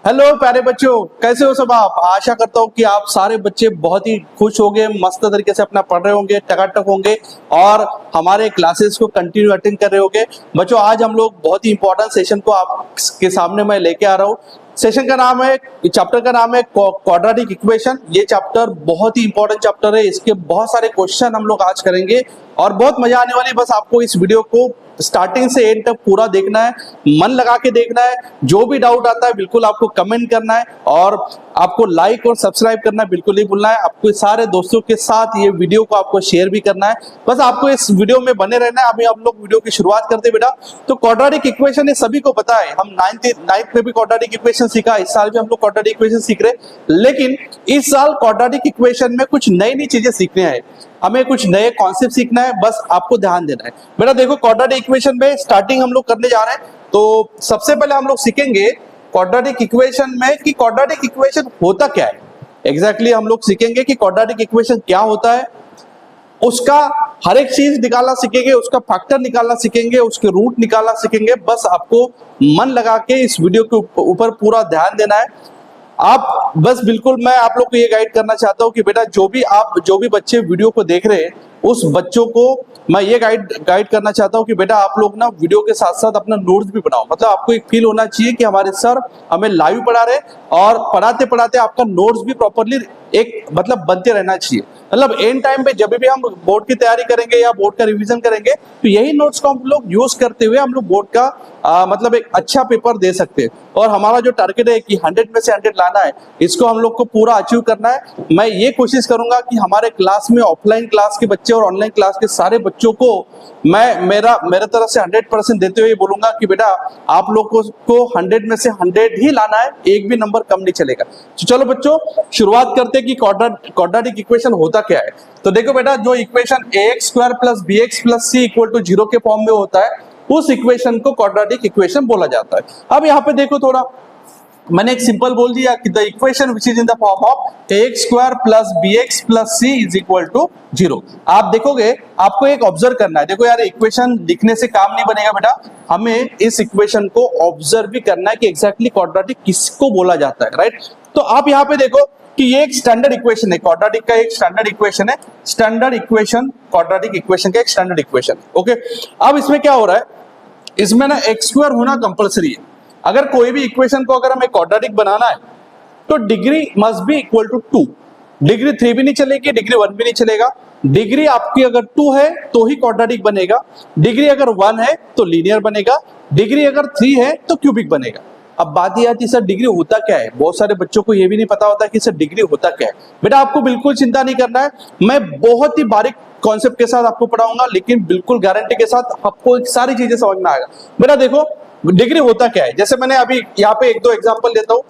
Hello प्यारे बच्चों, कैसे हो सब आप। आशा करता हूँ कि आप सारे बच्चे बहुत ही खुश होंगे, मस्त तरीके से अपना पढ़ रहे होंगे, टकाटक होंगे और हमारे क्लासेस को कंटिन्यू अटेंड कर रहे होंगे। बच्चों, आज हम लोग बहुत ही इंपॉर्टेंट सेशन को आपके सामने मैं लेके आ रहा हूँ। सेशन का नाम है, चैप्टर का नाम है क्वाड्रेटिक इक्वेशन। ये चैप्टर बहुत ही इंपॉर्टेंट चैप्टर है। इसके बहुत सारे क्वेश्चन हम लोग आज करेंगे और बहुत मजा आने वाली है। बस आपको इस वीडियो को स्टार्टिंग से एंड तक पूरा देखना है, मन लगा के देखना है। जो भी डाउट आता है बिल्कुल आपको कमेंट करना है और आपको लाइक और सब्सक्राइब करना बिल्कुल नहीं भूलना है। आपको सारे दोस्तों के साथ ये वीडियो को आपको शेयर भी करना है। बस आपको इस वीडियो में बने रहना है। अभी हम लोग वीडियो की शुरुआत करते हैं बेटा। तो क्वाड्रेटिक इक्वेशन ये सभी को पता है, हम नाइन्थ में भी क्वाड्रेटिक इक्वेशन सीखा, इस साल भी हम लोग क्वाड्रेटिक इक्वेशन सीख रहे हैं। लेकिन इस साल क्वाड्रेटिक इक्वेशन में कुछ नई नई चीजें सीखने हैं, हमें कुछ नए कॉन्सेप्ट सीखना है। बस आपको ध्यान देना है बेटा। देखो, क्वाड्रेटिक इक्वेशन में स्टार्टिंग हम लोग करने जा रहे हैं। तो सबसे पहले हम लोग सीखेंगे क्वाड्रेटिक इक्वेशन में कि क्वाड्रेटिक इक्वेशन होता क्या है। एग्जैक्टली हम लोग सीखेंगे कि क्वाड्रेटिक इक्वेशन क्या होता है, उसका हर एक चीज निकालना सीखेंगे, उसका फैक्टर निकालना सीखेंगे, उसके रूट निकालना सीखेंगे। बस आपको मन लगा के इस वीडियो के ऊपर पूरा ध्यान देना है। आप बस बिल्कुल, मैं आप लोग को ये गाइड करना चाहता हूँ कि बेटा जो भी बच्चे वीडियो को देख रहे हैं उस बच्चों को मैं ये गाइड करना चाहता हूँ कि बेटा आप लोग ना वीडियो के साथ साथ अपना नोट्स भी बनाओ। मतलब आपको एक फील होना चाहिए कि हमारे सर हमें लाइव पढ़ा रहे और पढ़ाते पढ़ाते आपका नोट्स भी प्रॉपरली एक मतलब बनते रहना चाहिए। मतलब एंड टाइम पे जब भी हम बोर्ड की तैयारी करेंगे या बोर्ड का रिवीजन करेंगे तो यही नोट्स को हम लोग यूज करते हुए हम लोग बोर्ड का मतलब एक अच्छा पेपर दे सकते हैं। और हमारा जो टारगेट है कि 100 में से 100 लाना है, इसको हम लोग को पूरा अचीव करना है। मैं ये कोशिश करूंगा कि हमारे क्लास में ऑफलाइन क्लास के बच्चे और ऑनलाइन क्लास के सारे बच्चों को मैं मेरे तरफ से 100% देते हुए बोलूंगा कि बेटा आप लोगों को 100 में से 100 ही लाना है, एक भी नंबर कम नहीं चलेगा। तो चलो बच्चों, शुरुआत करते हैं कि क्वाड्रेटिक इक्वेशन होता क्या है। तो देखो बेटा, जो इक्वेशन ax² + bx + c = 0 के फॉर्म में होता है उस इक्वेशन को क्वाड्रेटिक इक्वेशन बोला जाता है। अब यहाँ पे देखो, थोड़ा मैंने एक सिंपल बोल दिया कि the equation which is in the form of ax² + bx + c = 0। आप देखोगे, आपको एक ऑब्जर्व करना है। देखो यार, इक्वेशन लिखने से काम नहीं बनेगा बेटा, हमें इस इक्वेशन को ऑब्जर्व भी करना है कि एग्जैक्टली क्वाड्रेटिक किसको बोला जाता है, राइट। तो आप यहाँ पे देखो कि ये एक स्टैंडर्ड इक्वेशन है, क्वाड्रेटिक का एक स्टैंडर्ड इक्वेशन है। स्टैंडर्ड इक्वेशन क्वाड्रेटिक इक्वेशन का एक स्टैंडर्ड इक्वेशन, ओके। अब इसमें क्या हो रहा है, इसमें ना x² होना कंपलसरी है। अगर कोई भी इक्वेशन को अगर हमें क्वाड्रेटिक बनाना है तो degree must be equal to 2। Degree 3 भी नहीं चलेगी, डिग्री 1 भी नहीं चलेगा। डिग्री आपकी अगर 2 है तो ही क्वाड्रेटिक बनेगा, डिग्री अगर 1 है तो लीनियर बनेगा, डिग्री अगर 3 है तो क्यूबिक बनेगा। अब बात यह आती है सर डिग्री होता क्या है। बहुत सारे बच्चों को यह भी नहीं पता होता कि सर डिग्री होता क्या है। बेटा आपको बिल्कुल चिंता नहीं करना है, मैं बहुत ही बारीक कॉन्सेप्ट के साथ आपको पढ़ाऊंगा, लेकिन बिल्कुल गारंटी के साथ आपको सारी चीजें समझ में आएगा। बेटा देखो, डिग्री होता क्या है, जैसे मैंने अभी यहाँ पे 1-2 एग्जांपल देता हूँ,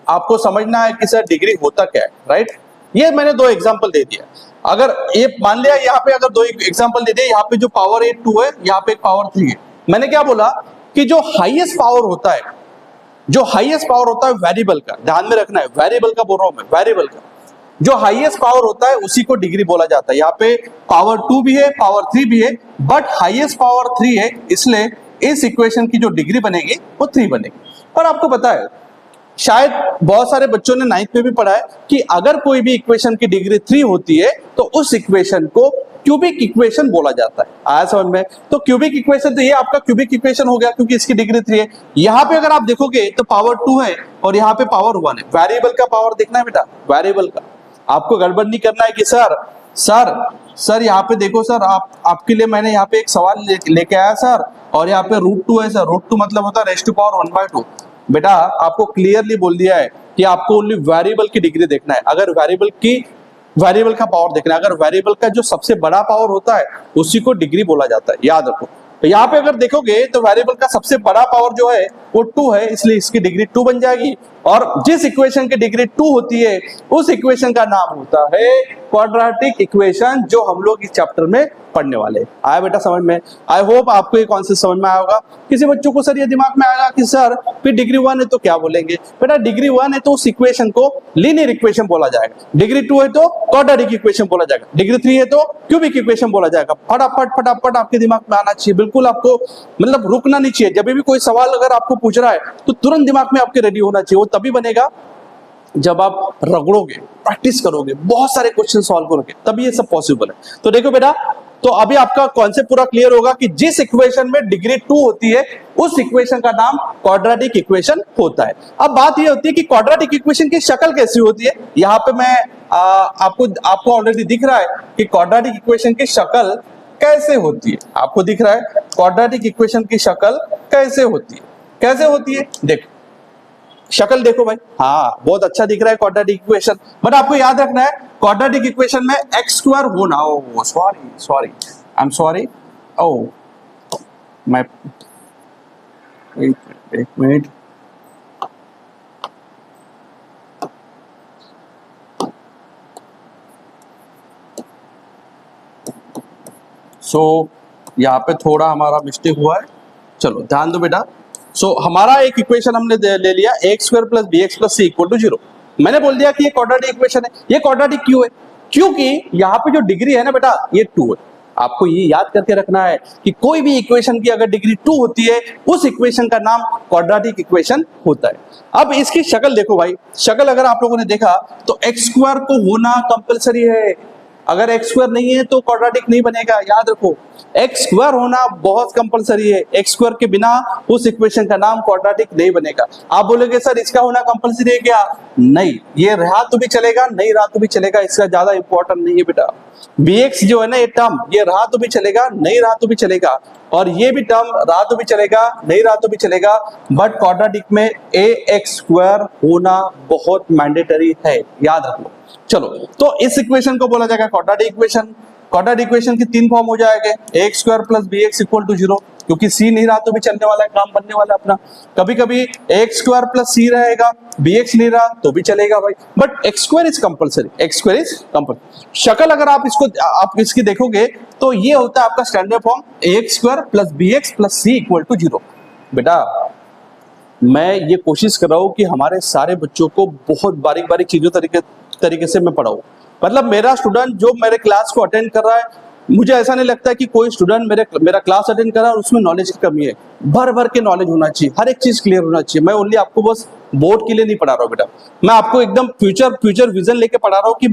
आपको समझना है कि सर डिग्री होता क्या है, राइट। ये मैंने 2 एग्जांपल दे दिया। अगर ये मान लिया, यहाँ पे अगर 2 एग्जांपल दे दिए, यहाँ पे जो पावर 2 है, यहाँ पे पावर 3 है। मैंने क्या बोला कि जो हाईएस्ट पावर होता है, जो हाईएस्ट पावर होता है वेरिएबल का, ध्यान में रखना है, वेरिएबल का बोल रहा हूं मैं, वेरिएबल का जो हाईएस्ट पावर होता है उसी को डिग्री बोला जाता है। यहाँ पे पावर 2 भी है, पावर 3 भी है, बट हाईएस्ट पावर 3 है, इसलिए इस इक्वेशन की जो डिग्री बनेगी वो 3 बनेगी। और आपको पता है, शायद बहुत सारे बच्चों ने 9th में भी पढ़ा है कि अगर कोई भी इक्वेशन की डिग्री 3 होती है तो उस इक्वेशन को क्यूबिक इक्वेशन बोला जाता है। आया समझ में। तो क्यूबिक इक्वेशन, तो ये आपका क्यूबिक इक्वेशन हो गया क्योंकि इसकी डिग्री 3 है। यहाँ पे अगर आप देखोगे तो पावर 2 है और यहाँ पे पावर 1 है। वेरिएबल का पावर देखना है बेटा, वेरिएबल का। आपको गड़बड़ नहीं करना है कि सर यहाँ पे देखो सर, आपके लिए मैंने यहाँ पे एक सवाल लेके आया सर, और यहाँ पे √2 है सर। √2 मतलब होता है ⁻⁴ बेटा आपको क्लियरली बोल दिया है कि आपको ओनली वेरिएबल की डिग्री देखना है। अगर वेरिएबल का पावर देखना है, अगर वेरिएबल का जो सबसे बड़ा पावर होता है उसी को डिग्री बोला जाता है, याद रखो। तो यहाँ पे अगर देखोगे तो वेरिएबल का सबसे बड़ा पावर जो है वो 2 है, इसलिए इसकी डिग्री 2 बन जाएगी। और जिस इक्वेशन की डिग्री 2 होती है उस इक्वेशन का नाम होता है क्वाड्रेटिक इक्वेशन, जो हम लोग इस चैप्टर में पढ़ने वाले। आया बेटा समझ में। आई होप आपको ये कॉन्सेप्ट समझ में आया होगा। किसी बच्चों को सर ये दिमाग में आएगा कि सर फिर डिग्री 1 है तो क्या बोलेंगे बेटा, डिग्री 1 है तो उस इक्वेशन को लीनियर इक्वेशन बोला जाएगा, डिग्री 2 है तो क्वाड्रेटिक इक्वेशन बोला जाएगा, डिग्री 3 है तो क्यूबिक इक्वेशन बोला जाएगा। फटाफट फटाफट आपके दिमाग में आना चाहिए, बिल्कुल आपको मतलब रुकना नहीं चाहिए। जब भी कोई सवाल अगर आपको पूछ रहा है तो तुरंत दिमाग में आपके रेडी होना चाहिए। वो तभी बनेगा जब आप रगड़ोगे, प्रैक्टिस करोगे, बहुत सारे क्वेश्चन सॉल्व करोगे, तभी ये सब पॉसिबल है। तो देखो बेटा, तो अभी आपका कॉन्सेप्ट पूरा क्लियर होगा कि जिस इक्वेशन में डिग्री 2 होती है उस इक्वेशन का नाम क्वाड्रेटिक इक्वेशन होता है। अब बात ये होती है कि क्वाड्रेटिक इक्वेशन की शक्ल कैसी होती है। यहाँ पे मैं आपको ऑलरेडी दिख रहा है कि क्वाड्रेटिक इक्वेशन की शक्ल कैसे होती है। आपको दिख रहा है क्वाड्रेटिक इक्वेशन की शक्ल कैसे होती है, कैसे होती है। देखो शक्ल देखो भाई, हाँ बहुत अच्छा दिख रहा है क्वाड्रेटिक इक्वेशन, बट आपको याद रखना है क्वाड्रेटिक इक्वेशन में एक्स स्क्वायर होना, ओ सॉरी आई एम सॉरी, ओ मैं एक मिनट यहाँ पे थोड़ा हमारा मिस्टेक हुआ है, चलो ध्यान दो बेटा। हमारा एक इक्वेशन हमने ले लिया x square plus b x plus c equal to 0। मैंने बोल दिया कि ये क्वाड्रेटिक इक्वेशन है। ये क्वाड्रेटिक क्यों है? क्योंकि यहाँ पे जो डिग्री है ना बेटा ये 2 है। आपको ये याद करके रखना है कि कोई भी इक्वेशन की अगर डिग्री 2 होती है उस इक्वेशन का नाम क्वाड्रेटिक इक्वेशन होता है। अब इसकी शक्ल देखो भाई, शक्ल अगर आप लोगों ने देखा तो एक्स स्क्वायर को होना कंपलसरी है। अगर एक्स स्क्वायर नहीं है तो क्वाड्रेटिक नहीं बनेगा, याद रखो एक्स स्क्वायर होना बहुत कंपलसरी है। एक्स स्क्वायर के बिना उस इक्वेशन का नाम क्वाड्रेटिक नहीं बनेगा। आप बोलोगे सर इसका होना कंपलसरी है क्या? नहीं, ये रहा तो भी चलेगा, नहीं रहा तो भी चलेगा, इसका ज्यादा इंपॉर्टेंट नहीं है बेटा। bx जो है ना ये टर्म, ये रहा तो भी चलेगा, नहीं रहा तो भी चलेगा, और ये भी टर्म रहा तो भी चलेगा, नहीं रहा तो भी चलेगा, बट क्वाड्रेटिक में ए एक्स स्क्वायर होना बहुत मैंडेटरी है, याद रखो। चलो तो इस इक्वेशन को बोला जाएगा क्वाड्रेटिक इक्वेशन। क्वाड्रेटिक इक्वेशन की 3 फॉर्म हो जाएंगे, x square plus b x equal to 0, क्योंकि सी नहीं रहा तो भी चलने वाला है, काम बनने वाला अपना। कभी कभी एक्स स्क्वायर प्लस सी रहेगा, बी एक्स नहीं रहा तो भी चलेगा भाई, but x square is compulsory, x square is compulsory. शक्ल अगर आप इसकी देखोगे तो ये होता है आपका standard form x square plus b x plus c equal to 0। बेटा मैं ये कोशिश कर रहा हूँ कि हमारे सारे बच्चों को बहुत बारीक बारीक चीजों तरीके से मैं पढ़ाऊँ। मतलब मेरा स्टूडेंट जो मेरे क्लास को अटेंड कर रहा है, मुझे ऐसा नहीं लगता कि कोई स्टूडेंट मेरा क्लास अटेंड कर रहा है और उसमें नॉलेज की कमी है। भर भर के नॉलेज होना चाहिए, हर एक चीज क्लियर होना चाहिए। मैं ओनली आपको बस बोर्ड के लिए नहीं पढ़ा रहा हूँ बेटा, मैं आपको एकदम फ्यूचर विजन लेके पढ़ा रहा हूँ कि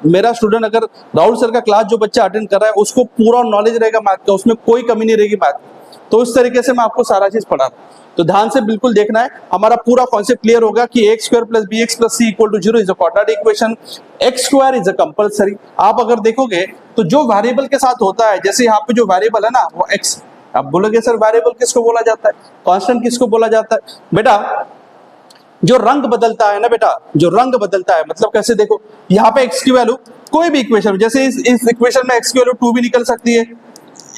मेरा स्टूडेंट अगर राहुल सर का क्लास जो बच्चा अटेंड कर रहा है उसको पूरा नॉलेज रहेगा मैथ का, उसमें कोई कमी नहीं रहेगी मैथ। तो इस तरीके से मैं आपको सारा चीज पढ़ा रहा हूँ, तो ध्यान से बिल्कुल देखना है। हमारा पूरा कॉन्सेप्ट क्लियर होगा कि x square plus b x plus c equal to 0 is a quadratic equation, x square is a compulsory. आप अगर देखोगे तो जो वेरिएबल के साथ होता है, जैसे यहाँ पे जो वेरिएबल है ना वो एक्स, आप बोलोगे सर वेरिएबल किसको बोला जाता है, कांस्टेंट किसको बोला जाता है? बेटा जो रंग बदलता है ना बेटा, जो रंग बदलता है, मतलब कैसे देखो यहाँ पे एक्स की वैल्यू कोई भी इक्वेशन, जैसे इस इक्वेशन में एक्स की वैल्यू 2 भी निकल सकती है,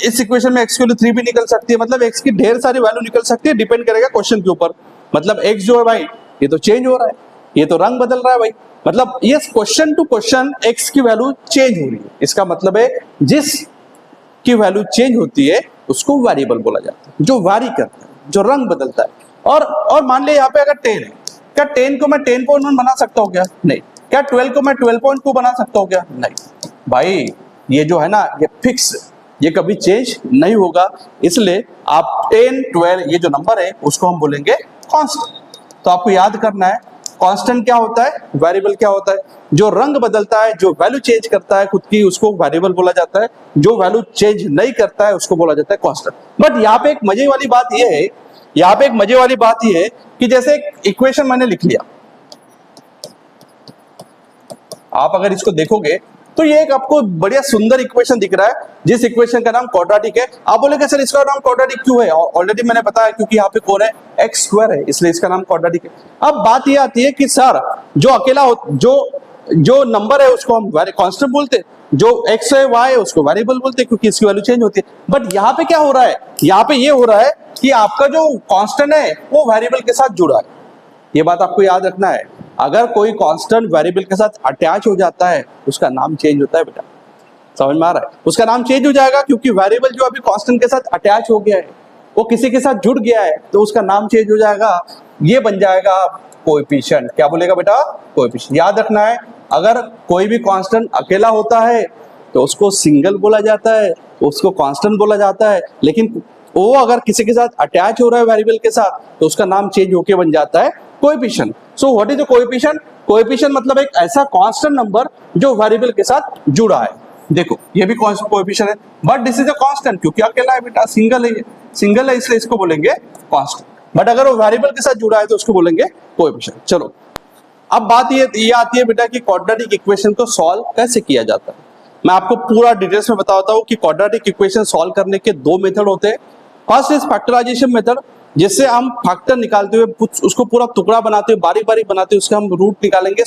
इस इक्वेशन में एक्स की वैल्यू 3 भी निकल सकती है, मतलब एक्स की ढेर सारी वैल्यू निकल सकती है, डिपेंड करेगा क्वेश्चन के ऊपर। मतलब एक्स जो है भाई ये तो चेंज हो रहा है, ये तो रंग बदल रहा है भाई, मतलब ये क्वेश्चन टू क्वेश्चन एक्स की वैल्यू चेंज हो रही है। इसका मतलब है जिस की वैल्यू चेंज होती है उसको वेरिएबल बोला जाता है, जो वारी करता है, जो रंग बदलता है। और मान ले यहाँ पे अगर 10 है, क्या 10 को मैं 10.1 बना सकता हूँ क्या? नहीं। क्या 12 को मैं 12.2 बना सकता हूँ क्या? नहीं भाई, ये जो है ना ये फिक्स, ये कभी चेंज नहीं होगा। इसलिए आप 10, 12 ये जो नंबर है उसको हम बोलेंगे कांस्टेंट। तो आपको याद करना है कांस्टेंट क्या होता है, वेरिएबल क्या होता है। जो रंग बदलता है, जो वैल्यू चेंज करता है खुद की, उसको वेरिएबल बोला जाता है। जो वैल्यू चेंज नहीं करता है उसको बोला जाता है कांस्टेंट। बट यहाँ पे एक मजे वाली बात यह है, यहाँ पे एक मजे वाली बात यह है कि जैसे एक इक्वेशन मैंने लिख लिया, आप अगर इसको देखोगे तो ये एक आपको बढ़िया सुंदर इक्वेशन दिख रहा है, जिस इक्वेशन का नाम क्वाड्रेटिक है। आप बोलेंगे सर इसका नाम क्वाड्रेटिक क्यों है? ऑलरेडी मैंने बताया क्योंकि यहाँ पे कौन है, एक्स स्क्वायर है, इसलिए इसका नाम क्वाड्रेटिक है। अब बात ये आती है कि सर जो अकेला जो नंबर है उसको हम कांस्टेंट बोलते हैं, जो एक्स है वाई है उसको वेरिएबल बोलते हैं, क्योंकि इसकी वैल्यू चेंज होती है। बट यहाँ पे क्या हो रहा है, यहाँ पे ये हो रहा है कि आपका जो कांस्टेंट है वो वेरिएबल के साथ जुड़ा है। ये बात आपको याद रखना है, अगर कोई कांस्टेंट वेरिएबल के साथ अटैच हो जाता है उसका नाम चेंज होता है बेटा, समझ में आ रहा है? उसका नाम चेंज हो जाएगा क्योंकि वेरिएबल जो अभी कांस्टेंट के साथ अटैच हो गया है, वो किसी के साथ जुड़ गया है, तो उसका नाम चेंज हो जाएगा ये बन जाएगा कोएफिशिएंट। क्या बोलेगा बेटा? कोएफिशिएंट। याद रखना है, अगर कोई भी कांस्टेंट अकेला होता है तो उसको सिंगल बोला जाता है, उसको कांस्टेंट बोला जाता है, लेकिन वो अगर किसी के साथ अटैच हो रहा है वेरिएबल के साथ तो उसका नाम चेंज होके बन जाता है coefficient. So what is the coefficient? Coefficient मतलब एक ऐसा कांस्टेंट नंबर जो वेरिएबल के साथ जुड़ा है। देखो ये भी कोएफिशिएंट है, but this is a constant क्योंकि अकेला है बेटा, सिंगल है इसलिए इसको बोलेंगे कांस्टेंट। बट अगर वो वेरिएबल के साथ जुड़ा है तो उसको बोलेंगे कोएफिशिएंट। चलो अब बात ये आती है बेटा कि क्वाड्रेटिक इक्वेशन को सॉल्व कैसे किया जाता है। मैं आपको पूरा डिटेल्स में बताता हूँ कि क्वाड्रेटिक इक्वेशन सॉल्व करने के दो मेथड होते हैं। फर्स्ट इज फैक्टराइजेशन मेथड, जिससे हम फैक्टर निकालते हुए उसको पूरा टुकड़ा बनाते हुए बारी बारी बनाते हुए उसका हम रूट निकालेंगे,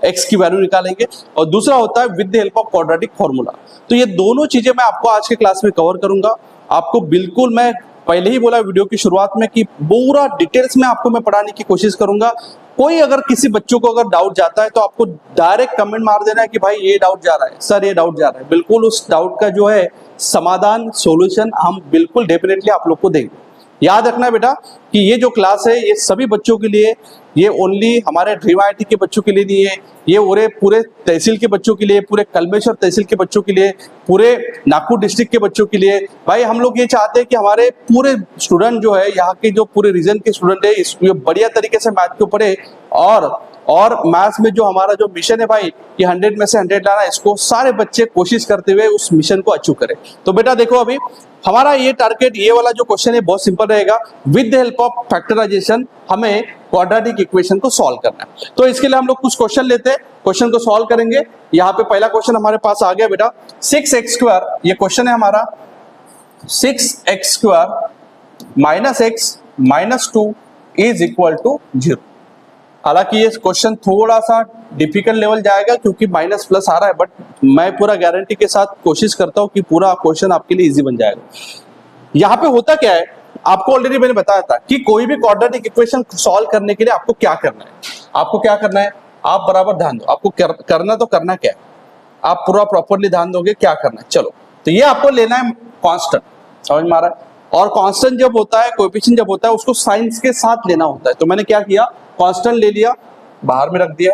एक्स की वैल्यू निकालेंगे। और दूसरा होता है with the help of quadratic formula. तो ये दोनों चीजें मैं आपको आज के क्लास में कवर करूंगा। आपको बिल्कुल, मैं पहले ही बोला वीडियो की शुरुआत में कि पूरा डिटेल्स में आपको मैं पढ़ाने की कोशिश करूंगा। कोई अगर किसी बच्चों को अगर डाउट जाता है तो आपको डायरेक्ट कमेंट मार देना है कि भाई ये डाउट जा रहा है, सर ये डाउट जा रहा है। बिल्कुल उस डाउट का जो है समाधान, सॉल्यूशन हम बिल्कुल डेफिनेटली आप लोग को देंगे। याद रखना बेटा कि ये जो क्लास है ये सभी बच्चों के लिए, ये ओनली हमारे ड्रीम आईटी के बच्चों के लिए नहीं है, ये पूरे तहसील के बच्चों के लिए, पूरे कलमेश्वर तहसील के बच्चों के लिए, पूरे नागपुर डिस्ट्रिक्ट के बच्चों के लिए। भाई हम लोग ये चाहते हैं कि हमारे पूरे स्टूडेंट जो है, यहाँ के जो पूरे रीजन के स्टूडेंट है, ये बढ़िया तरीके से मैथ को पढ़े और मैथ्स में जो हमारा जो मिशन है भाई कि 100 में से 100 लाना, इसको सारे बच्चे कोशिश करते हुए उस मिशन को अचीव करें। तो बेटा देखो अभी हमारा ये टारगेट, ये वाला जो क्वेश्चन है बहुत सिंपल रहेगा। With the help of factorization हमें क्वाड्रेटिक इक्वेशन को सॉल्व करना है। तो इसके लिए हम लोग कुछ क्वेश्चन लेते हैं, क्वेश्चन को सॉल्व करेंगे। यहाँ पे पहला क्वेश्चन हमारे पास आ गया बेटा 6x², ये क्वेश्चन है हमारा 6x² - x - 2 = 0। हालांकि ये क्वेश्चन थोड़ा सा डिफिकल्ट लेवल जाएगा क्योंकि माइनस प्लस आ रहा है, बट मैं पूरा गारंटी के साथ कोशिश करता हूं कि पूरा क्वेश्चन आपके लिए इजी बन जाएगा। यहाँ पे होता क्या है, आपको ऑलरेडी मैंने बताया था कि कोई भी क्वाड्रेटिक इक्वेशन सॉल्व करने के लिए आपको क्या करना है। आपको क्या करना है, आप बराबर ध्यान दो, आपको करना तो करना क्या है, आप पूरा प्रॉपरली ध्यान दोगे क्या करना है। चलो तो ये आपको लेना है कांस्टेंट, समझ में आ रहा है। और कांस्टेंट जब होता है, कोएफिशिएंट जब होता है, उसको साइंस के साथ लेना होता है। तो मैंने क्या किया, कांस्टेंट ले लिया, बाहर में रख दिया।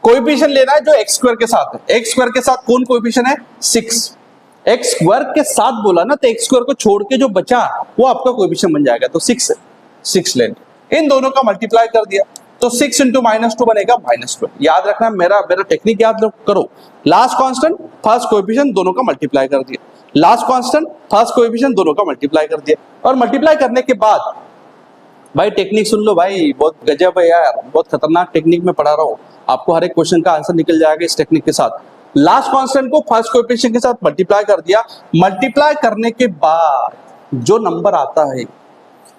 कोएफिशिएंट लेना है जो x² के साथ है। x² के साथ कौन कोएफिशिएंट है, 6। x² के साथ बोला ना, तो x² को छोड़ के जो बचा वो आपका कोएफिशिएंट बन जाएगा। तो 6 है, 6 लेंगे, इन दोनों का मल्टीप्लाई कर दिया तो 6 × -2 बनेगा -12। याद रखना, मेरा टेक्निक याद करो। लास्ट कांस्टेंट फर्स्ट कोएफिशिएंट दोनों का मल्टीप्लाई कर दिया, लास्ट कांस्टेंट फर्स्ट कोएफिशिएंट दोनों का मल्टीप्लाई कर दिया। और मल्टीप्लाई करने के बाद भाई टेक्निक सुन लो भाई, बहुत गजब है यार, बहुत खतरनाक टेक्निक में पढ़ा रहा हूँ आपको। हर एक क्वेश्चन का आंसर निकल जाएगा इस टेक्निक के साथ। लास्ट कांस्टेंट को फर्स्ट कोएफिशिएंट के साथ मल्टीप्लाई कर दिया। मल्टीप्लाई करने के बाद जो नंबर आता है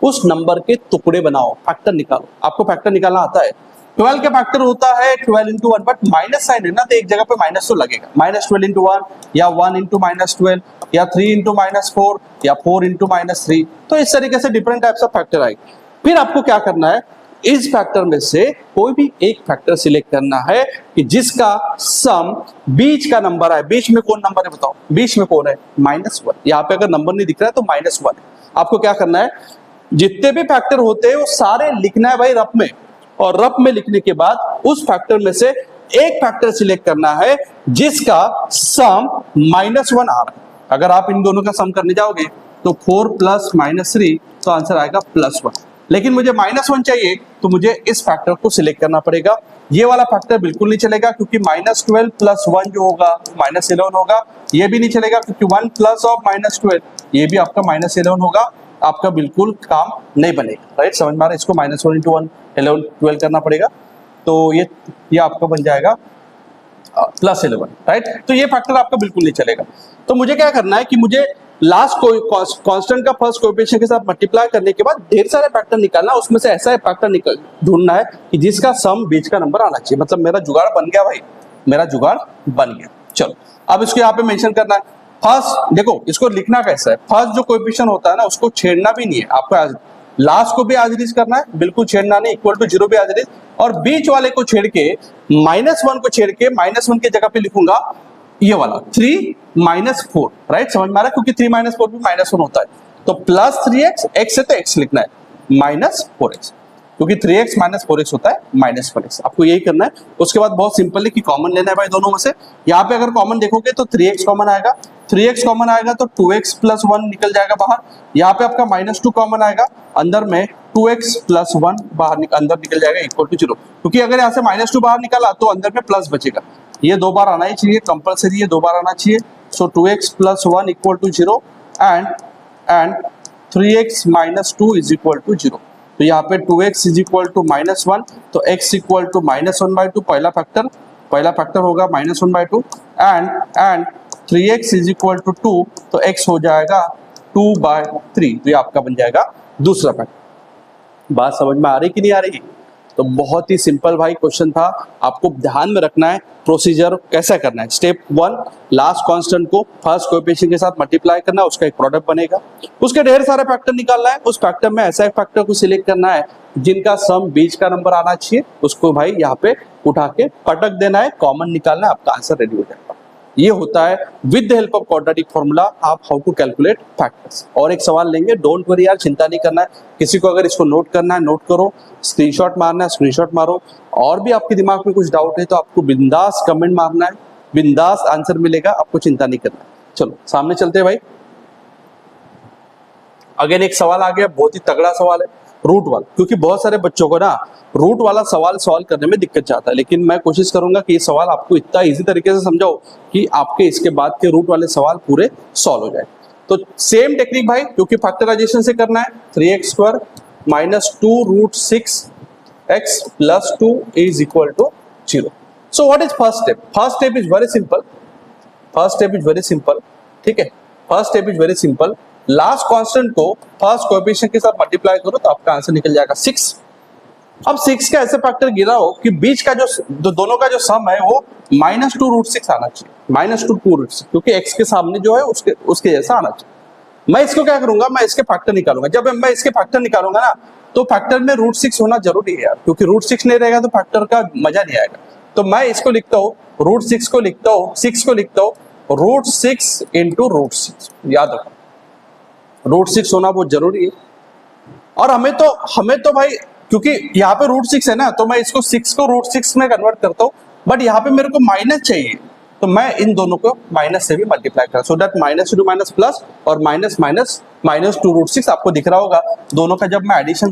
उस नंबर के टुकड़े बनाओ, फैक्टर निकालो। आपको फैक्टर निकालना आता है। 12 का फैक्टर होता है 12 × 1, बट माइनस साइन है ना, तो एक जगह पे माइनस तो लगेगा। -12 × 1 या 1 × -12 या 3 × -4 या 4 × -3। तो इस तरीके से डिफरेंट टाइप्स ऑफ फैक्टर आएंगे। फिर आपको क्या करना है, इस फैक्टर में से कोई भी एक फैक्टर सिलेक्ट करना है कि जिसका सम बीच का नंबर है। बीच में कौन नंबर है बताओ, बीच में कौन है, -1। यहाँ पे अगर नंबर नहीं दिख रहा है तो -1 है। आपको क्या करना है, जितने भी फैक्टर होते हैं वो सारे लिखना है भाई रफ में, और रफ में लिखने के बाद उस फैक्टर में से एक फैक्टर सिलेक्ट करना है जिसका सम -1 आ रहा है। अगर आप इन दोनों का सम करने जाओगे तो 4 + -3 तो आंसर आएगा +1। लेकिन मुझे -1 चाहिए तो मुझे इस फैक्टर को सिलेक्ट करना पड़ेगा। ये वाला फैक्टर बिल्कुल नहीं चलेगा क्योंकि -12 + 1 जो होगा -11 होगा। ये भी नहीं चलेगा क्योंकि 1 + -12 ये भी आपका -11 होगा। आपका बिल्कुल काम नहीं बनेगा, राइट, समझ में आ रहा है। इसको -1 × 1 11 12 करना पड़ेगा, तो ये आपका बन जाएगा +11, राइट। तो ये फैक्टर आपका बिल्कुल नहीं चलेगा। तो मुझे क्या करना है कि मुझे लास्ट कांस्टेंट का फर्स्ट कोएफिशिएंट के साथ मल्टीप्लाई करने के बाद ढेर सारे फैक्टर निकालना, उसमें से ऐसा फैक्टर ढूंढना है कि जिसका सम बीच का नंबर आना चाहिए। मतलब मेरा जुगाड़ बन गया भाई, मेरा जुगाड़ बन गया। चलो अब इसको यहाँ पे मेंशन करना है। फर्स्ट देखो, इसको लिखना कैसा है, फर्स्ट जो कोएफिशिएंट होता है ना उसको छेड़ना भी नहीं है आपको, लास्ट को भी एज इट इज करना है, बिल्कुल छेड़ना नहीं, = 0 भी एज इट इज, और बीच वाले को छेड़ के -1 को छेड़ के -1 की जगह पे लिखूंगा ये वाला 3 - 4, राइट, समझ में आ रहा है, क्योंकि 3 - 4 भी -1 होता है। तो +3x, x है तो x लिखना है, -4x, क्योंकि 3x माइनस 4x होता है -1x। आपको यही करना है। उसके बाद बहुत सिंपल है कि कॉमन लेना है भाई दोनों में से। यहाँ पे अगर कॉमन देखोगे तो 3x कॉमन आएगा, 3x कॉमन आएगा तो 2x + 1 निकल जाएगा बाहर। यहाँ पे आपका -2 कॉमन आएगा, अंदर में 2x + 1 बाहर अंदर निकल जाएगा इक्वल टू 0, क्योंकि अगर यहाँ से -2 बाहर निकाला तो अंदर में प्लस बचेगा। ये 2 बार आना ही चाहिए, कंपल्सरी ये 2 बार आना चाहिए। So 2x + 1 equal to 0 and 3x - 2 is equal to 0। तो यहाँ पे 2x इज इक्वल टू -1, तो x इक्वल टू -1/2, पहला फैक्टर होगा -1/2 and 3x is equal to 2, तो x हो जाएगा 2/3। तो ये आपका बन जाएगा दूसरा फैक्टर। बात समझ में आ रही कि नहीं आ रही? तो बहुत ही सिंपल भाई क्वेश्चन था। आपको ध्यान में रखना है प्रोसीजर कैसा करना है। स्टेप 1, लास्ट कांस्टेंट को फर्स्ट कोएफिशिएंट के साथ मल्टीप्लाई करना है, उसका एक प्रोडक्ट बनेगा। उसके ढेर सारे फैक्टर निकालना है, उस फैक्टर में ऐसा एक फैक्टर को सिलेक्ट करना है जिनका सम बीच का नंबर आना चाहिए, उसको भाई यहाँ पे उठा के पटक देना है, कॉमन निकालना है, आपका आंसर रेडी हो जाएगा। ये होता है with the help of quadratic formula आप हाउ टू कैलकुलेट फैक्टर्स। और एक सवाल लेंगे, डोंट वरी यार, चिंता नहीं करना है। किसी को अगर इसको नोट करना है नोट करो, स्क्रीनशॉट मारना है स्क्रीनशॉट मारो, और भी आपके दिमाग में कुछ डाउट है तो आपको बिंदास कमेंट मारना है, बिंदास आंसर मिलेगा, आपको चिंता नहीं करना है। चलो सामने चलते हैं भाई। अगेन एक सवाल आ गया, बहुत ही तगड़ा सवाल है, रूट वाला। क्योंकि बहुत सारे बच्चों को ना रूट वाला सवाल सॉल्व करने में दिक्कत जाता है, लेकिन मैं कोशिश करूंगा कि ये सवाल आपको इतना इजी तरीके से समझाओ कि आपके इसके बाद के रूट वाले सवाल पूरे सॉल्व हो जाए। तो सेम टेक्निक भाई, क्योंकि फैक्टराइजेशन से करना है, 3x² - 2√6x + 2 is equal to 0। So what is first step? First step is very simple, ठीक है। First step is very simple, last constant को फर्स्ट कोएफिशिएंट के साथ मल्टीप्लाई करो तो आपका आंसर निकल जाएगा 6। अब 6 का ऐसे फैक्टर गिरा हो कि बीच का जो दोनों का जो सम है वो -2√6 आना चाहिए, -2√6, क्योंकि x के सामने जो है उसके जैसा आना चाहिए। मैं इसको क्या करूंगा, मैं इसके फैक्टर निकालूंगा। जब मैं इसके फैक्टर निकालूंगा ना तो फैक्टर में √6 होना जरूरी है यार, क्योंकि √6 नहीं रहेगा तो फैक्टर का मजा नहीं आएगा। तो मैं इसको लिखता हूँ, √6 को लिखता हूँ, 6 को लिखता हूँ √6 × √6। याद रखो √6 होना बहुत जरूरी है। और हमें तो भाई, क्योंकि यहाँ पे √6 है ना, तो मैं इसको 6 को √6 में कन्वर्ट करता हूँ, बट यहाँ पे मेरे को माइनस चाहिए, तो मैं इन दोनों को माइनस से भी मल्टीप्लाई करा, सो दैट -2 प्लस और माइनस -2√6 आपको दिख रहा होगा। दोनों का जब मैं एडिशन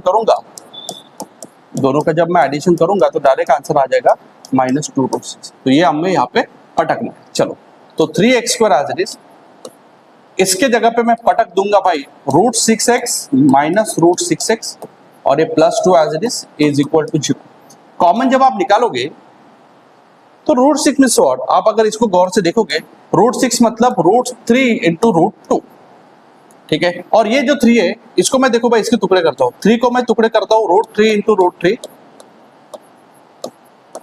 करूंगा तो डायरेक्ट आंसर आ जाएगा -2√6। तो ये हमें यहाँ पे पटकना है। चलो, तो 3x² एज इट इज, इसके जगह पे मैं पटक दूंगा भाई √6x - √6x, और ये +2 as it is equal to 0। Common जब आप निकालोगे तो √6 में शॉर्ट, आप अगर इसको गौर से देखोगे, √6 मतलब √3 × √2, ठीक है। और ये जो 3 है इसको मैं देखो भाई इसके टुकड़े करता हूँ, 3 को मैं टुकड़े करता हूँ √3 × √3,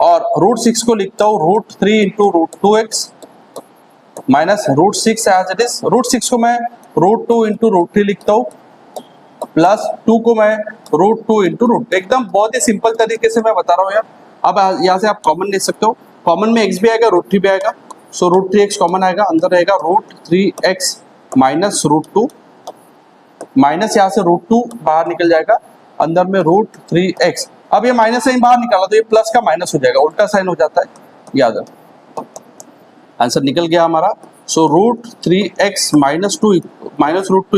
और √6 को लिखता हूँ √3 × √2x minus √6 as it is. √6 को मैं √2 × √3 लिखता हूँ, +2 को मैं √2 × √2। एकदम बहुत ही सिंपल तरीके से मैं बता रहा हूँ यार। अब यहाँ से आप कॉमन ले सकते हो, कॉमन में x भी आएगा, √3 भी आएगा, सो √3x कॉमन आएगा, अंदर रहेगा √3x - √2, माइनस यहाँ से √2 बाहर निकल जाएगा, अंदर में √3x। अब ये माइनस साइन बाहर निकाला तो ये प्लस का माइनस हो जाएगा, उल्टा साइन हो जाता है, याद रखो। आंसर निकल गया हमारा। So √3x - √2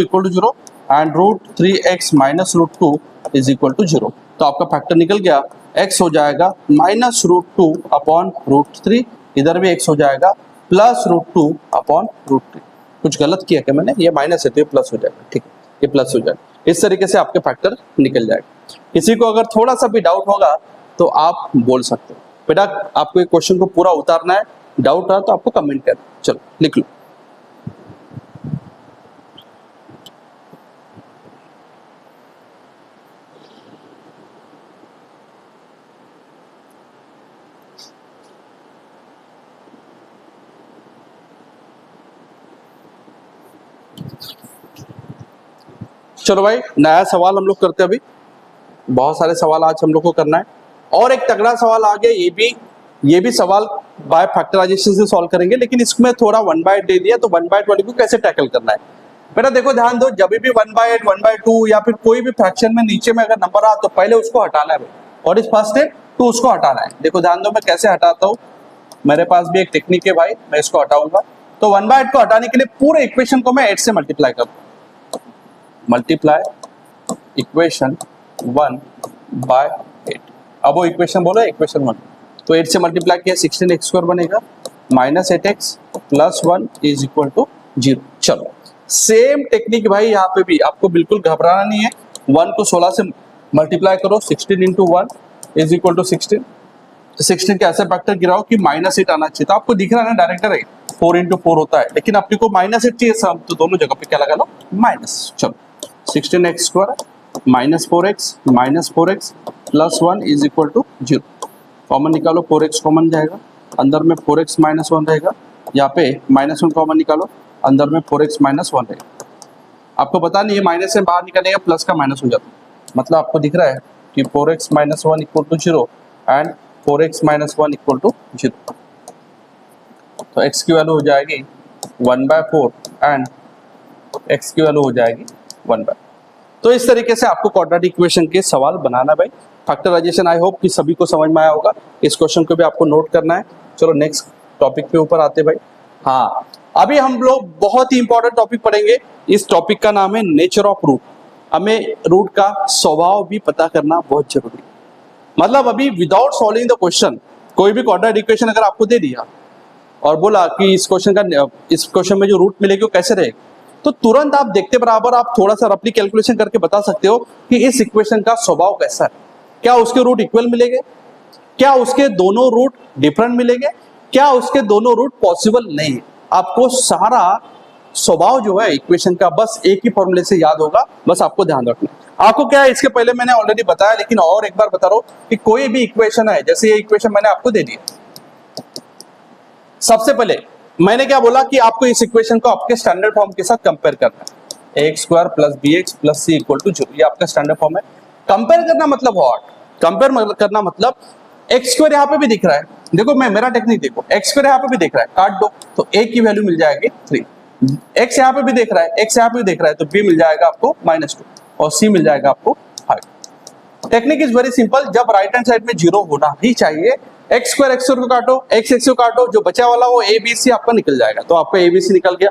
equal to 0 and √3x - √2 is equal to 0। तो आपका फैक्टर निकल गया, x हो जाएगा -√2 अपॉन √3, इधर भी x हो जाएगा +√2 अपॉन √3। कुछ गलत किया क्या मैंने? ये माइनस है तो ये प्लस हो जाएगा, ठीक है, ये प्लस हो जाएगा। इस तरीके से आपके फैक्टर निकल जाएगा। किसी को अगर थोड़ा सा भी डाउट होगा तो आप बोल सकते हो, बेटा आपको एक क्वेश्चन को पूरा उतारना है, डाउट रहा तो आपको कमेंट कर, चलो लिख लो। चलो भाई, नया सवाल हम लोग करते हैं। अभी बहुत सारे सवाल आज हम लोग को करना है, और एक तगड़ा सवाल आ गया, ये भी सवाल बाय फैक्टराइजेशन से सॉल्व करेंगे, लेकिन इसमें थोड़ा 1/8 दे दिया, तो 1/20 को कैसे टैकल करना है। बेटा देखो ध्यान दो, जब भी 1/8 1/2 या फिर कोई भी फ्रैक्शन में नीचे में अगर नंबर आ तो पहले उसको हटाना है। What is first step? तो उसको हटाना है। देखो ध्यान दो मैं कैसे हटाता हूँ, मेरे पास भी एक टेक्निक है भाई, मैं इसको हटाऊंगा। तो 1/8 को हटाने के लिए पूरे इक्वेशन को मैं 8 से मल्टीप्लाई करूँ, मल्टीप्लाई इक्वेशन 1/8। अब वो इक्वेशन बोलो इक्वेशन 1, तो 8 से मल्टीप्लाई किया 16x² बनेगा minus 8x plus 1 is equal to 0। चलो सेम टेक्निक भाई यहाँ पे भी, आपको बिल्कुल घबराना नहीं है। 1 को 16 से मल्टीप्लाई करो, 16 इंटू 1 इज इक्वल टू 16। 16 के ऐसे फैक्टर गिराओ कि -8 आना चाहिए। तो आपको दिख रहा है ना डायरेक्ट है 4 इंटू 4 होता है, लेकिन अपने को -8 चाहिए सम, तो दोनों जगह पे क्या लगा लो माइनस। चलो 16x² minus 4x plus 1 is equal to 0। Common निकालो, 4x कॉमन जाएगा, अंदर में 4x माइनस 1 रहेगा, यहाँ पे -1 कॉमन निकालो, अंदर में 4x माइनस 1 रहेगा। आपको पता नहीं है माइनस से बाहर निकलेगा प्लस का माइनस हो जाता है, मतलब आपको दिख रहा है कि 4x minus 1 equal to 0 and 4x minus 1 equal to 0। तो x की वैल्यू हो जाएगी 1/4 एंड x की वैल्यू हो जाएगी 1/4। तो इस तरीके से आपको क्वाड्रेटिक इक्वेशन के सवाल बनाना भाई। फैक्टराइजेशन आई होप कि सभी को समझ में आया होगा। इस क्वेश्चन को भी आपको नोट करना है। चलो नेक्स्ट टॉपिक पे ऊपर आते भाई। हाँ, अभी हम लोग बहुत ही इंपॉर्टेंट टॉपिक पढ़ेंगे। इस टॉपिक का नाम है नेचर ऑफ रूट। हमें रूट का स्वभाव भी पता करना बहुत जरूरी है। मतलब अभी विदाउट सॉल्विंग द क्वेश्चन, कोई भी क्वाड्रेटिक इक्वेशन अगर आपको दे दिया और बोला कि इस क्वेश्चन में जो रूट मिलेगी वो कैसे रहेगी, तो तुरंत आप देखते बराबर आप थोड़ा सा रफली कैलकुलेशन करके बता सकते हो कि इस इक्वेशन का स्वभाव कैसा है। क्या उसके रूट इक्वल मिलेंगे, क्या उसके दोनों रूट डिफरेंट मिलेंगे, क्या उसके दोनों रूट पॉसिबल नहीं है। आपको सारा स्वभाव जो है इक्वेशन का बस एक ही फॉर्मूले से याद होगा, बस आपको ध्यान रखना। आपको क्या है, इसके पहले मैंने ऑलरेडी बताया, लेकिन और एक बार बता रहा हूं कि कोई भी इक्वेशन है, जैसे ये इक्वेशन मैंने आपको दे दी, सबसे पहले मैंने क्या बोला कि आपको इस इक्वेशन को आपके स्टैंडर्ड फॉर्म के साथ कंपेयर करना है। ax² plus bx plus c equal to 0, ये आपका स्टैंडर्ड फॉर्म है। कंपेयर करना मतलब व्हाट? कंपेयर करना मतलब x² यहाँ पे भी दिख रहा है, देखो मैं मेरा टेक्निक देखो, x² यहाँ पे भी दिख रहा है, काट दो तो a की वैल्यू मिल जाएगी 3, x यहाँ पे भी देख रहा है, x यहाँ पे भी देख रहा है, तो b मिल जाएगा आपको -2 और c मिल जाएगा आपको 5। टेक्निक इज वेरी सिंपल, जब राइट हैंड साइड में 0 होना ही चाहिए, x² को काटो, x को काटो, जो बचा वाला वो ABC आपका निकल जाएगा। तो आपका ABC निकल गया।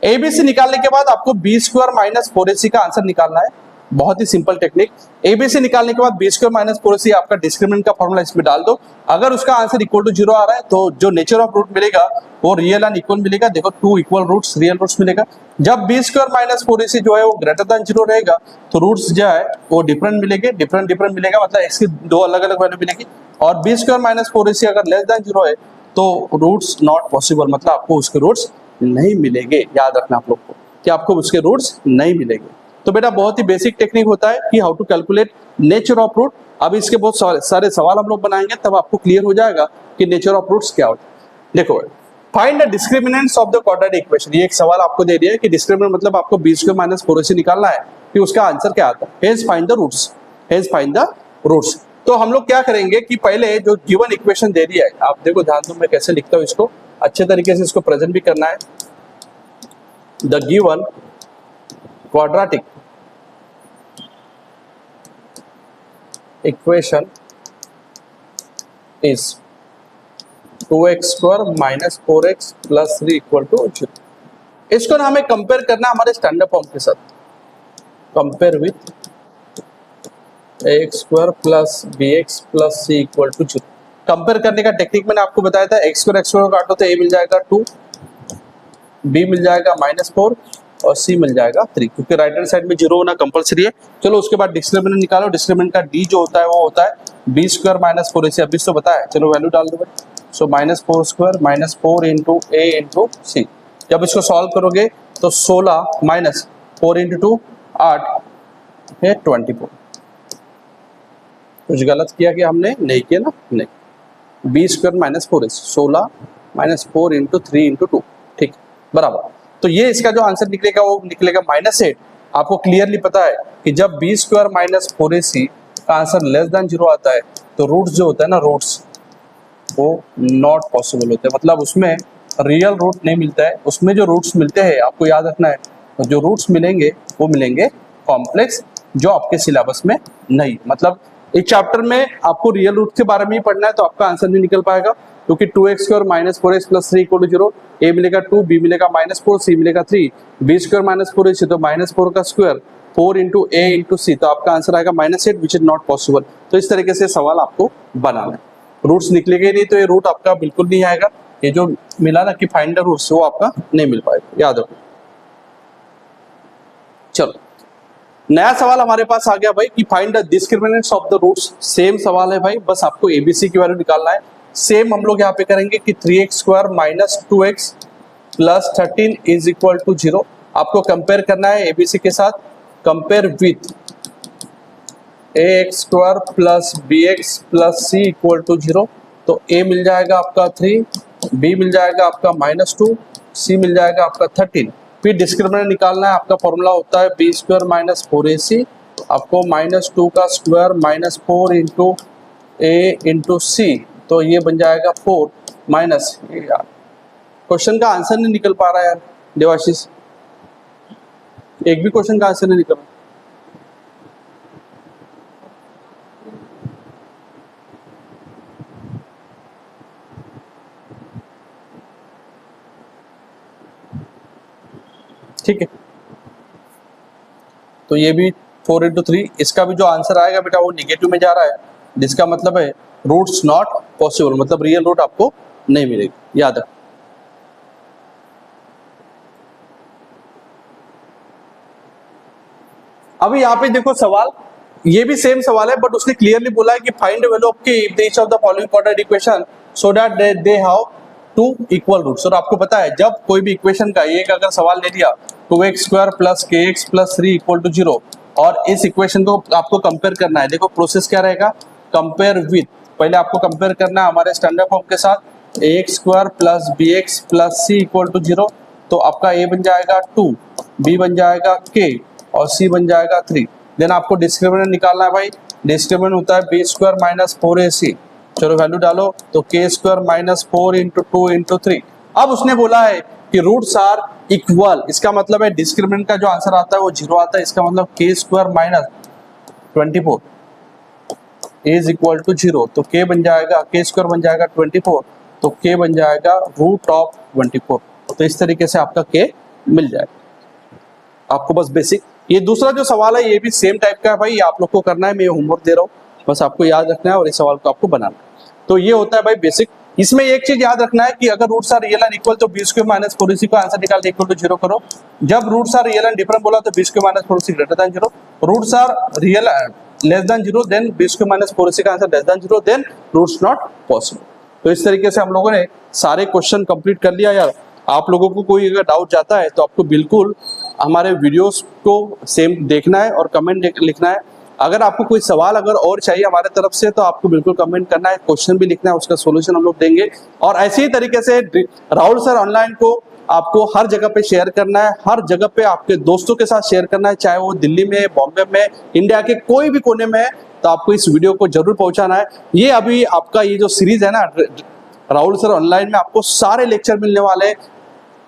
ABC निकालने के बाद आपको b² माइनस 4AC का आंसर निकालना है। बहुत ही सिंपल टेक्निक। ABC निकालने के बाद b² माइनस 4AC आपका डिस्क्रिमिनेंट का फॉर्मूला इसमें डाल दो। अगर उसका आंसर इक्वल टू 0 आ रहा है तो जो नेचर ऑफ रूट मिलेगा वो रियल एंड इक्वल मिलेगा। देखो 2 इक्वल रूट्स, रियल रूट्स मिलेगा। जब b² माइनस 4AC जो है वो ग्रेटर देन 0 रहेगा तो रूट्स जो है वो डिफरेंट मिलेंगे। डिफरेंट मिलेगा मतलब x की दो अलग अलग वैल्यू मिलेगी। और b² माइनस 4AC अगर लेस देन 0 है तो रूट्स नॉट पॉसिबल, मतलब आपको उसके रूट्स नहीं मिलेंगे। याद रखना आप लोग को कि आपको उसके रूट्स नहीं मिलेंगे। तो बेटा बहुत ही बेसिक टेक्निक होता है कि how to calculate nature of root. अब इसके बहुत सारे सवाल हम लोग बनाएंगे, तब आपको क्लियर हो जाएगा कि नेचर ऑफ रूट्स क्या होता है। देखो, find the discriminants of the quadratic equation. ये एक सवाल आपको दे दिया है कि डिस्क्रिमिनेंट मतलब आपको b² माइनस 4AC निकालना है कि उसका आंसर क्या आता है। Hence find the roots, hence find the roots. तो हम लोग क्या करेंगे कि पहले जो गिवन इक्वेशन दे दिया है, आप देखो ध्यान दो मैं कैसे लिखता हूँ इसको, अच्छे तरीके से इसको प्रेजेंट भी करना है। The given quadratic equation is 2x² minus 4x plus 3 equal to 0। इसको ना हमें कंपेयर करना हमारे स्टैंडर्ड फॉर्म के साथ। Compare with ax² plus bx plus c equal to 0। Compare करने का टेक्निक मैंने आपको बताया था। x² को काटो तो a मिल जाएगा 2, b मिल जाएगा -4 और c मिल जाएगा 3, क्योंकि राइट हैंड साइड में 0 होना कंपलसरी है। चलो उसके बाद डिस्क्रिमिनेंट निकालो। डिस्क्रिमिनेंट का d जो होता है वो होता है b² माइनस 4ac। अभी तो बताया, चलो वैल्यू डाल दो भाई। सो -4² minus 4 into a into c। जब इसको सॉल्व करोगे तो 16 माइनस 4 इंटू 2 8 है 24। कुछ गलत किया कि हमने नहीं किया ना, नहीं। b² minus 4ac 16 minus 4 into 3 into 2, ठीक बराबर। तो ये इसका जो आंसर निकलेगा वो निकलेगा -8। आपको क्लियरली पता है कि जब b² माइनस 4ac का आंसर लेस देन 0 आता है तो रूट्स जो होता है ना, रूट्स वो नॉट पॉसिबल होते हैं, मतलब उसमें रियल रूट नहीं मिलता है। उसमें जो रूट्स मिलते हैं आपको याद रखना है जो रूट्स मिलेंगे वो मिलेंगे कॉम्प्लेक्स, जो आपके सिलेबस में नहीं। मतलब इस चैप्टर में आपको रियल रूट के बारे में ही पढ़ना है, तो आपका आंसर नहीं निकल पाएगा, क्योंकि 2x² - 4x + 3 = 0, a मिलेगा 2, b मिलेगा -4, c मिलेगा 3, b² - 4ac तो -4 का स्क्वायर 4 × a × c, तो आपका आंसर आएगा -8, विच इज नॉट पॉसिबल। तो इस तरीके से सवाल आपको बनाना है। रूट्स निकलेंगे नहीं तो ये रूट आपका बिल्कुल नहीं आएगा। ये जो मिला ना कि फाइंड द रूट्स, वो आपका नहीं मिल पाएगा, याद रखो। चलो नया सवाल हमारे पास आ गया भाई कि find the discriminants of the roots. Same सवाल है भाई, बस आपको एबीसी की वैल्यू निकालना है। सेम हम लोग यहाँ पे करेंगे कि 3x² - 2x + 13 = 0। आपको कंपेयर करना है एबीसी के साथ। Compare with ax² + bx + c = 0, तो a मिल जाएगा आपका 3, b मिल जाएगा आपका -2, c मिल जाएगा आपका 13। फिर डिस्क्रिमिनेंट निकालना है। आपका फॉर्मूला होता है b² - 4ac, आपको -2 का स्क्वायर -4 × a × c, तो ये बन जाएगा 4 माइनस। यार क्वेश्चन का आंसर नहीं निकल पा रहा है यार देवाशीष, एक भी क्वेश्चन का आंसर नहीं निकल रहा। ठीक है, तो ये भी 4 × 3, इसका भी जो आंसर आएगा बेटा वो निगेटिव में जा रहा है, जिसका मतलब है रूट्स नॉट पॉसिबल, मतलब रियल रूट आपको नहीं मिलेगी, याद रख। अभी यहाँ पे देखो सवाल, ये भी सेम सवाल है, बट उसने क्लियरली बोला है कि find the value of k if each of the following quadratic equation so that they have 2 equal roots. और आपको पता है जब कोई भी इक्वेशन का एक अगर सवाल ले लिया 2x² + kx + 3 = 0, और इस इक्वेशन को आपको कंपेयर करना है। देखो प्रोसेस क्या रहेगा, कंपेयर विथ, पहले आपको कंपेयर करना है हमारे स्टैंडर्ड फॉर्म के साथ, ax² + bx + c = 0, तो आपका a बन जाएगा 2, b बन जाएगा k और c बन जाएगा 3। देन आपको डिस्क्रिमिनेंट निकालना है भाई। डिस्क्रिमिनेंट होता है b² - 4ac, चलो वैल्यू डालो, तो k² - 4 × 2 × 3। अब उसने बोला है कि रूट्स आर इक्वल, इसका मतलब है डिस्क्रिमिनेंट का जो आंसर आता है वो 0 आता है, इसका मतलब k² - 24 इज इक्वल टू 0, तो k बन जाएगा, k² बन जाएगा 24, तो k बन जाएगा √24। तो इस तरीके से आपका k मिल जाएगा आपको। बस बेसिक, ये दूसरा जो सवाल है ये भी सेम टाइप का है भाई, आप लोग को करना है, मैं होमवर्क दे रहा हूँ, बस आपको याद रखना है और इस सवाल को आपको बनाना है। तो ये होता है भाई बेसिक। इसमें एक चीज याद रखना है कि अगर roots are real and equal तो b² - 4ac को आंसर निकाल के = 0 करो। जब roots are real and different बोला तो b² - 4ac > 0, roots are real less than 0 then b² - 4ac का answer less than 0, then roots not possible. तो इस तरीके से हम लोगों ने सारे क्वेश्चन कंप्लीट कर लिया यार। आप लोगों को कोई अगर डाउट जाता है तो आपको बिल्कुल हमारे वीडियोस को सेम देखना है और कमेंट लिखना है। अगर आपको कोई सवाल अगर और चाहिए हमारे तरफ से तो आपको बिल्कुल कमेंट करना है, क्वेश्चन भी लिखना है, उसका सॉल्यूशन हम लोग देंगे। और ऐसे ही तरीके से राहुल सर ऑनलाइन को आपको हर जगह पे शेयर करना है, हर जगह पे आपके दोस्तों के साथ शेयर करना है, चाहे वो दिल्ली में, बॉम्बे में, इंडिया के कोई भी कोने में है, तो आपको इस वीडियो को जरूर पहुंचाना है। ये अभी आपका ये जो सीरीज है ना राहुल सर ऑनलाइन में, आपको सारे लेक्चर मिलने वाले हैं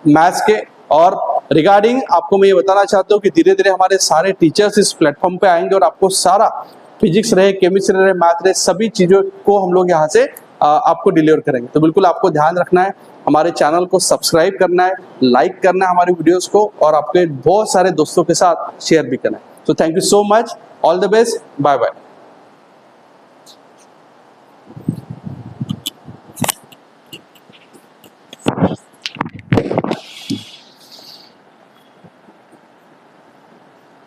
मैथ्स के। और रिगार्डिंग आपको मैं ये बताना चाहता हूँ कि धीरे धीरे हमारे सारे टीचर्स इस प्लेटफॉर्म पे आएंगे और आपको सारा फिजिक्स रहे, केमिस्ट्री रहे, मैथ रहे, सभी चीजों को हम लोग यहाँ से आपको डिलीवर करेंगे। तो बिल्कुल आपको ध्यान रखना है, हमारे चैनल को सब्सक्राइब करना है, लाइक करना है हमारे वीडियोस को, और आपके बहुत सारे दोस्तों के साथ शेयर भी करना है। तो thank you so much, all the best, bye bye.